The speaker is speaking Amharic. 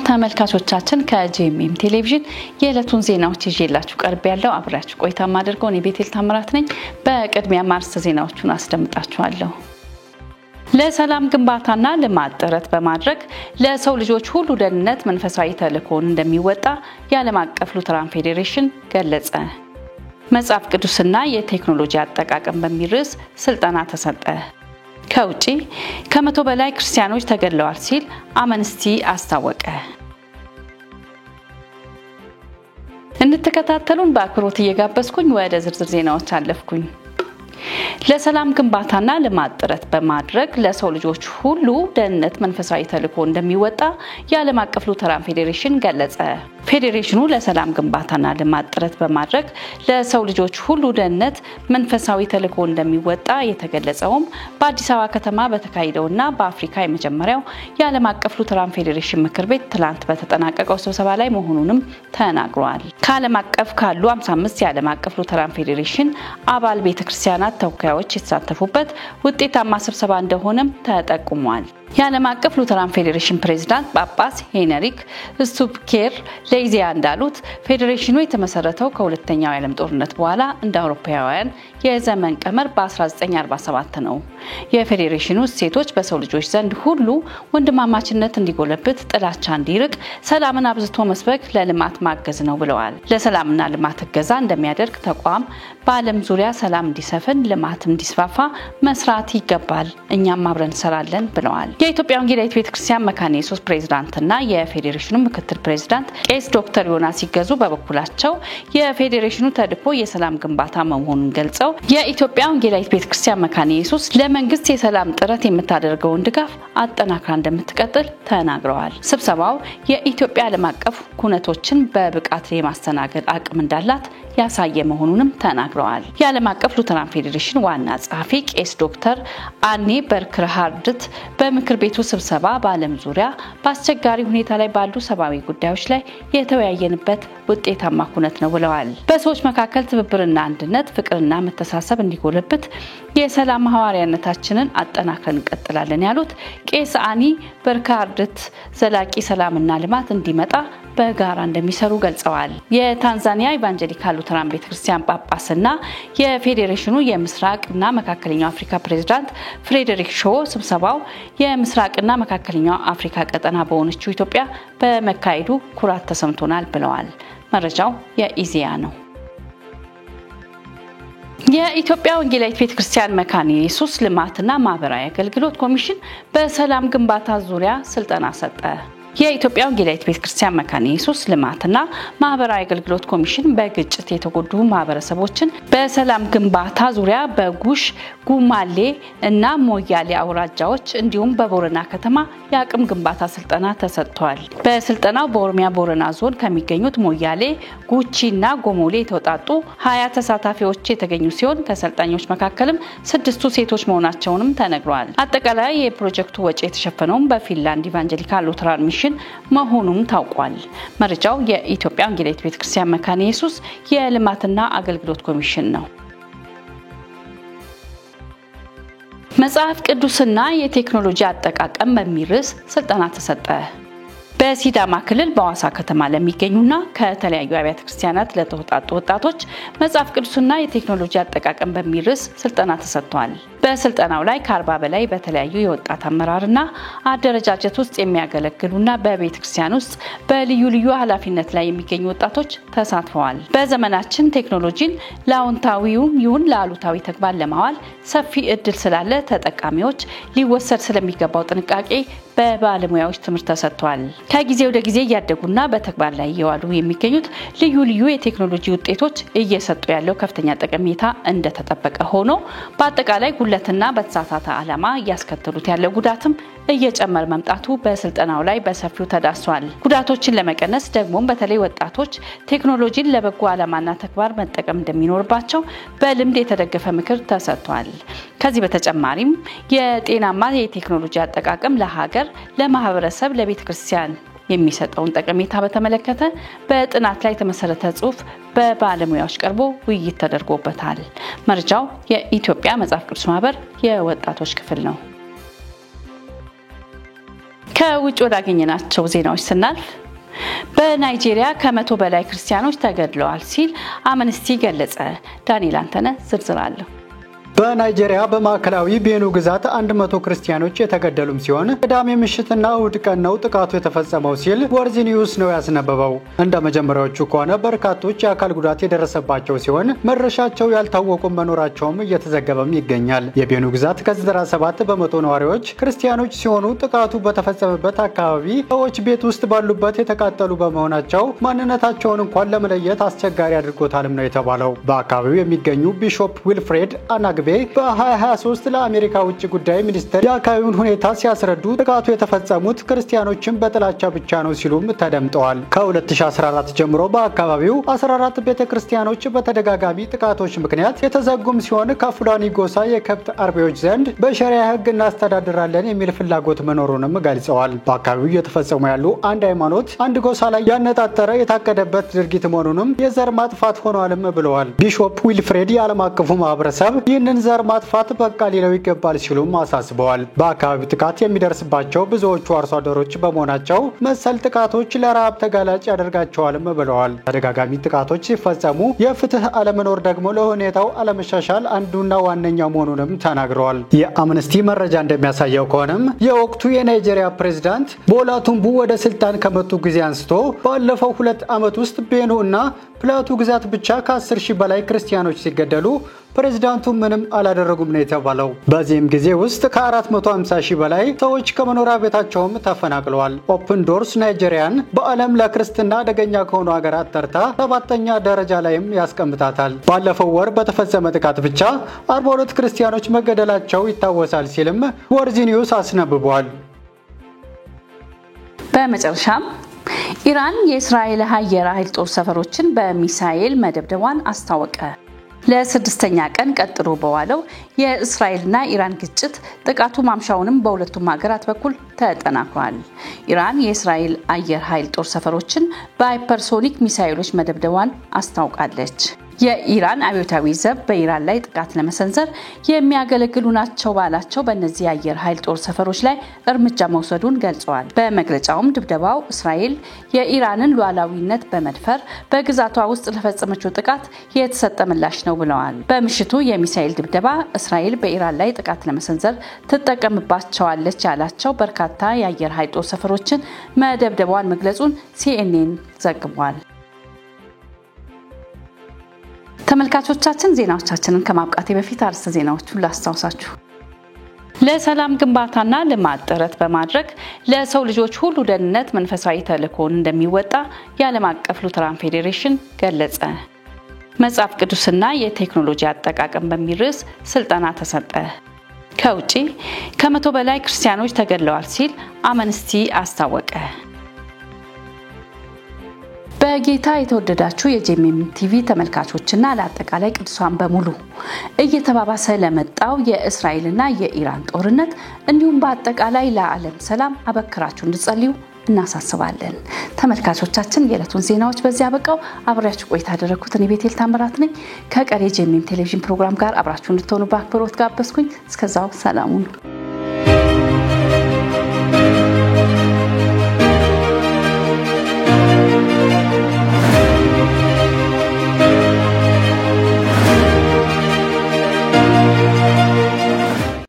ተመልካቾቻችን ከጄኤምኤም ቴሌቪዥን የዕለቱን ዜናዎች ይዤላችሁ ቀርብ ያለው አብራችሁ ቆይታ ማድረገው እኔ ቤቴል ታምራት ነኝ። በቅድሚያ ማርስ ዜናዎቹን አስደምጣችኋለሁ። ለሰላም ግንባታና ልማት ጥረት በማድረግ ለሰው ልጆች ሁሉ ደህንነት መንፈሳዊ ተልእኮውን እንደሚወጣ የዓለም አቀፍ ሉተራን ፌዴሬሽን ገለጸ። መጽሐፍ ቅዱስና የቴክኖሎጂ አጠቃቀም በሚል ርዕስ ስልጠና ተሰጠ። ከውጪ ከ100 በላይ ክርስቲያኖች ተገድለዋል ሲል አምነስቲ አስታወቀ። እንድትከታተሉን በአክብሮት እየጋበዝኩኝ ወደ ዝርዝር ዜናዎች አለፍኩኝ። ለሰላም ግንባታና ልማት ጥረት በማድረግ ለሰው ልጆች ሁሉ ደህንነት መንፈሳዊ ተልእኮ እንደሚወጣ የዓለም አቀፍ ሉተራን ፌዴሬሽን ገለጸ። ፌዴሬሽኑ ለሰላም ግንባታና ልማት ጥረት በማድረግ ለሰው ልጆች ሁሉ ደህንነት መንፈሳዊ ተልእኮ እንደሚወጣ የተገለጸውም በአዲስ አበባ ከተማ በተካሄደውና በአፍሪካ የመጀመሪያው የዓለም አቀፍ ሉተራን ፌዴሬሽን ምክር ቤት ትላንት በተጠናቀቀው ስብሰባ ላይ መሆኑንም ተናግሯል። ከዓለም አቀፍ ካሉ 55 የዓለም አቀፍ ሉተራን ፌዴሬሽን አባል ቤተክርስቲያናት ተወካዮች የተሳተፉበት ውጤታማ ስብሰባ እንደሆነም ተጠቁሟል። የዓለም አቀፍ ሉተራን ፌዴሬሽን ፕሬዝዳንት ጳጳስ ሄንሪክ ስቱፕኬር ለኢዜአ እንዳሉት ፌዴሬሽኑ የተመሰረተው ከሁለተኛው የዓለም ጦርነት በኋላ እንደ አውሮፓውያን የዘመን ቀመር በ1947 ነው። የፌዴሬሽኑ እሴቶች በሰው ልጆች ዘንድ ሁሉ ወንድማማችነት እንዲጎለብት፣ ጥላቻ እንዲርቅ፣ ሰላምን አብዝቶ መስበክ፣ ለልማት ማገዝ ነው ብለዋል። ለሰላምና ልማት እገዛ እንደሚያደርግ ተቋም በዓለም ዙሪያ ሰላም እንዲሰፍን፣ ልማት እንዲስፋፋ መስራት ይገባል፣ እኛም አብረን እንሰራለን ብለዋል። የኢትዮጵያ ወንጌላዊት ቤተክርስቲያን መካነ ኢየሱስ ፕሬዝዳንትና የፌዴሬሽኑ ምክትል ፕሬዝዳንት ቄስ ዶክተር ዮናስ ሲገዙ በበኩላቸው የፌዴሬሽኑ ተልእኮ የሰላም ግንባታ መሆኑን ገልጸው የኢትዮጵያ ወንጌላዊት ቤተክርስቲያን መካነ ኢየሱስ ለመንግስት የሰላም ጥረት የምታደርገውን ድጋፍ አጠናክራ እንደምትቀጥል ተናግረዋል። ስብሰባው የኢትዮጵያ ዓለም አቀፍ ኩነቶችን በብቃት የማስተናገድ አቅም እንዳላት ያሳየ መሆኑንም ተናግረዋል። የዓለም አቀፍ ሉተራን ፌዴሬሽን ዋና ጸሐፊ ቄስ ዶክተር አኔ በርክርሃርድት በምክር ቤቱ ስብሰባ በዓለም ዙሪያ በአስቸጋሪ ሁኔታ ላይ ባሉ ሰብአዊ ጉዳዮች ላይ የተወያየንበት ውጤታማ ኩነት ነው ብለዋል። በሰዎች መካከል ትብብርና አንድነት፣ ፍቅርና መተሳሰብ እንዲጎለብት የሰላም ሐዋርያነታችንን አጠናክረን እንቀጥላለን ያሉት ቄስ አኒ በርክርሃርድት ዘላቂ ሰላምና ልማት እንዲመጣ በጋራ እንደሚሰሩ ገልጸዋል። የታንዛኒያ ኢቫንጀሊካል ሉተራን ቤተክርስቲያን ጳጳስና የፌዴሬሽኑ የምስራቅና መካከለኛው አፍሪካ ፕሬዝዳንት ፍሬዴሪክ ሾ ስብሰባው የምስራቅና መካከለኛው አፍሪካ ቀጠና በሆነችው ኢትዮጵያ በመካሄዱ ኩራት ተሰምቶናል ብለዋል። መረጃው የኢዜአ ነው። የኢትዮጵያ ወንጌላዊት ቤተክርስቲያን መካነ ኢየሱስ ልማትና ማህበራዊ አገልግሎት ኮሚሽን በሰላም ግንባታ ዙሪያ ስልጠና ሰጠ። የኢትዮጵያ ወንጌላዊት ቤተክርስቲያን መካነ ኢየሱስ ልማትና ማህበራዊ አገልግሎት ኮሚሽን በግጭት የተጎዱ ማህበረሰቦችን በሰላም ግንባታ ዙሪያ በጉሽ ጉማሌ እና ሞያሌ አውራጃዎች እንዲሁም በቦረና ከተማ የአቅም ግንባታ ስልጠና ተሰጥቷል። በስልጠናው በኦሮሚያ ቦረና ዞን ከሚገኙት ሞያሌ፣ ጉቺና ጎሞሌ የተውጣጡ 20 ተሳታፊዎች የተገኙ ሲሆን ከሰልጣኞች መካከልም 6ቱ ሴቶች መሆናቸውንም ተነግሯል። አጠቃላይ የፕሮጀክቱ ወጪ የተሸፈነው በፊንላንድ ኢቫንጀሊካል ሉተራን ሚሽን መሆኑን ታውቋል። መረጃው የኢትዮጵያ ወንጌላዊት ቤተክርስቲያን መካነ ኢየሱስ የልማትና አገልግሎት ኮሚሽን ነው። መጽሐፍ ቅዱስና የቴክኖሎጂ አጠቃቀም በሚል ርዕስ ስልጠና ተሰጠ። በሲዳማ ክልል በሐዋሳ ከተማ ለሚገኙና ከተለያዩ አብያተ ክርስቲያናት ለተወጣጡ ወጣቶች መጽሐፍ ቅዱስና የቴክኖሎጂ አጠቃቀም በሚል ርዕስ ስልጠና ተሰጥቷል። በስልጠናው ላይ ከ40 በላይ በተለያዩ የወጣት አመራርና አደረጃጀት ውስጥ የሚያገለግሉና በቤተ ክርስቲያን ውስጥ በልዩ ልዩ ኃላፊነት ላይ የሚገኙ ወጣቶች ተሳትፈዋል። በዘመናችን ቴክኖሎጂን ለአዎንታዊው ይሁን ለአሉታዊ ተግባር ለማዋል ሰፊ እድል ስላለ ተጠቃሚዎች ሊወሰድ ስለሚገባው ጥንቃቄ በባለሙያዎች ትምህርት ተሰጥቷል። ከጊዜ ወደ ጊዜ እያደጉና በተግባር ላይ እየዋሉ የሚገኙት ልዩ ልዩ የቴክኖሎጂ ውጤቶች እየሰጡ ያለው ከፍተኛ ጠቀሜታ እንደተጠበቀ ሆኖ በአጠቃላይ ጉለትና በተሳሳተ ዓላማ እያስከተሉት ያለው ጉዳትም እየጨመረ መምጣቱ በስልጠናው ላይ በሰፊው ተዳስሷል። ጉዳቶችን ለመቀነስ ደግሞ በተለይ ወጣቶች ቴክኖሎጂን ለበጎ ዓላማና ተግባር መጠቀም እንደሚኖርባቸው በልምድ የተደገፈ ምክር ተሰጥቷል። ከዚህ በተጨማሪም የጤናማ የቴክኖሎጂ አጠቃቀም ለሀገር፣ ለማህበረሰብ፣ ለቤተክርስቲያን የሚሰጠውን ጠቀሜታ በተመለከተ በጥናት ላይ የተመሰረተ ጽሑፍ በባለሙያዎች ቀርቦ ውይይት ተደርጎበታል። መረጃው የኢትዮጵያ መጽሐፍ ቅዱስ ማህበር የወጣቶች ክፍል ነው። ከውጭ ወዳገኘናቸው ዜናዎች ስናልፍ በናይጄሪያ ከ100 በላይ ክርስቲያኖች ተገድለዋል ሲል አምነስቲ ገለጸ። ዳንኤል አንተነህ ዝርዝር አለው። በናይጄሪያ በማዕከላዊ ቤኑ ግዛት 100 ክርስቲያኖች የተገደሉም ሲሆን ቅዳሜ ምሽትና እሁድ ቀን ነው ጥቃቱ የተፈጸመው ሲል ወርዝ ኒውስ ነው ያስነበበው። እንደ መጀመሪያዎቹ ከሆነ በርካቶች የአካል ጉዳት የደረሰባቸው ሲሆን መድረሻቸው ያልታወቁ መኖራቸውም እየተዘገበም ይገኛል። የቤኑ ግዛት ከ97 በመቶ ነዋሪዎች ክርስቲያኖች ሲሆኑ ጥቃቱ በተፈጸመበት አካባቢ ሰዎች ቤት ውስጥ ባሉበት የተቃጠሉ በመሆናቸው ማንነታቸውን እንኳን ለመለየት አስቸጋሪ አድርጎታልም ነው የተባለው። በአካባቢው የሚገኙ ቢሾፕ ዊልፍሬድ አናግቤ በ2023 ለአሜሪካ ውጭ ጉዳይ ሚኒስቴር የአካባቢውን ሁኔታ ሲያስረዱ ጥቃቱ የተፈጸሙት ክርስቲያኖችን በጥላቻ ብቻ ነው ሲሉም ተደምጠዋል። ከ2014 ጀምሮ በአካባቢው 14 ቤተክርስቲያኖች በተደጋጋሚ ጥቃቶች ምክንያት የተዘጉም ሲሆን ከፉላኒ ጎሳ የከብት አርቢዎች ዘንድ በሸሪያ ሕግ እናስተዳድራለን የሚል ፍላጎት መኖሩንም ገልጸዋል። በአካባቢው እየተፈጸሙ ያሉ አንድ ሃይማኖት አንድ ጎሳ ላይ ያነጣጠረ የታቀደበት ድርጊት መሆኑንም የዘር ማጥፋት ሆኗልም ብለዋል። ቢሾፕ ዊልፍሬድ የዓለም አቀፉ ማህበረሰብ ይህንን ዘር ማጥፋት በቃ ሊለው ይገባል ሲሉም አሳስበዋል። በአካባቢው ጥቃት የሚደርስባቸው ብዙዎቹ አርሶ አደሮች በመሆናቸው መሰል ጥቃቶች ለረሃብ ተጋላጭ ያደርጋቸዋልም ብለዋል። ተደጋጋሚ ጥቃቶች ሲፈጸሙ የፍትህ አለመኖር ደግሞ ለሁኔታው አለመሻሻል አንዱና ዋነኛው መሆኑንም ተናግረዋል። የአምነስቲ መረጃ እንደሚያሳየው ከሆነም የወቅቱ የናይጄሪያ ፕሬዝዳንት ቦላ ቲኑቡ ወደ ስልጣን ከመጡ ጊዜ አንስቶ ባለፈው 2 ዓመት ውስጥ ቤኑ እና ፕላቱ ግዛት ብቻ ከ10,000 በላይ ክርስቲያኖች ሲገደሉ ፕሬዝዳንቱ ምንም አላደረጉም ነው የተባለው። በዚህም ጊዜ ውስጥ ከ450,000 በላይ ሰዎች ከመኖሪያ ቤታቸውም ተፈናቅለዋል። ኦፕን ዶርስ ናይጄሪያን በዓለም ለክርስትና አደገኛ ከሆኑ ሀገራት ተርታ 7ኛ ደረጃ ላይም ያስቀምጣታል። ባለፈው ወር በተፈጸመ ጥቃት ብቻ 42 ክርስቲያኖች መገደላቸው ይታወሳል ሲልም ወርዝ ኒውስ አስነብቧል። በመጨረሻም ኢራን የእስራኤል አየር ኃይል ጦር ሰፈሮችን በሚሳኤል መደብደቧን አስታወቀ። ለ6ኛ ቀን ቀጥሎ በዋለው የእስራኤልና ኢራን ግጭት ጥቃቱ ማምሻውንም በሁለቱም ሀገራት በኩል ተጠናክሯል። ኢራን የእስራኤል አየር ኃይል ጦር ሰፈሮችን በሃይፐርሶኒክ ሚሳኤሎች መደብደቧን አስታውቃለች። የኢራን አብዮታዊ ዘብ በኢራን ላይ ጥቃት ለመሰንዘር የሚያገለግሉ ናቸው ባላቸው በእነዚህ የአየር ኃይል ጦር ሰፈሮች ላይ እርምጃ መውሰዱን ገልጸዋል። በመግለጫውም ድብደባው እስራኤል የኢራንን ሉዓላዊነት በመድፈር በግዛቷ ውስጥ ለፈጸመችው ጥቃት የተሰጠ ምላሽ ነው ብለዋል። በምሽቱ የሚሳኤል ድብደባ እስራኤል በኢራን ላይ ጥቃት ለመሰንዘር ትጠቀምባቸዋለች ያላቸው በርካታ የአየር ኃይል ጦር ሰፈሮችን መደብደቧን መግለጹን ሲኤንኤን ዘግቧል። ተመልካቾቻችን ዜናዎቻችንን ከማብቃቴ በፊት አርዕስተ ዜናዎቹን ላስታውሳችሁ። ለሰላም ግንባታና ልማት ጥረት በማድረግ ለሰው ልጆች ሁሉ ደህንነት መንፈሳዊ ተልዕኮን እንደሚወጣ የዓለም አቀፍ ሉተራን ፌዴሬሽን ገለጸ። መጽሐፍ ቅዱስና የቴክኖሎጂ አጠቃቀም በሚል ርዕስ ስልጠና ተሰጠ። ከውጪ ከ100 በላይ ክርስቲያኖች ተገድለዋል ሲል አምነስቲ አስታወቀ። በጌታ የተወደዳችሁ የጄኤምኤም ቲቪ ተመልካቾችና ለአጠቃላይ ቅዱሳን በሙሉ እየተባባሰ ለመጣው የእስራኤልና የኢራን ጦርነት እንዲሁም በአጠቃላይ ለዓለም ሰላም አበክራችሁ እንድትጸልዩ እናሳስባለን። ተመልካቾቻችን የዕለቱን ዜናዎች በዚያ አበቃው። አብራችሁ ቆይታ ያደረኩት እኔ ቤቴል ታምራት ነኝ። ከቀሪ ጄኤምኤም ቴሌቪዥን ፕሮግራም ጋር አብራችሁ እንድትሆኑ በአክብሮት ጋበዝኩኝ። እስከዛው ሰላም ሁኑ።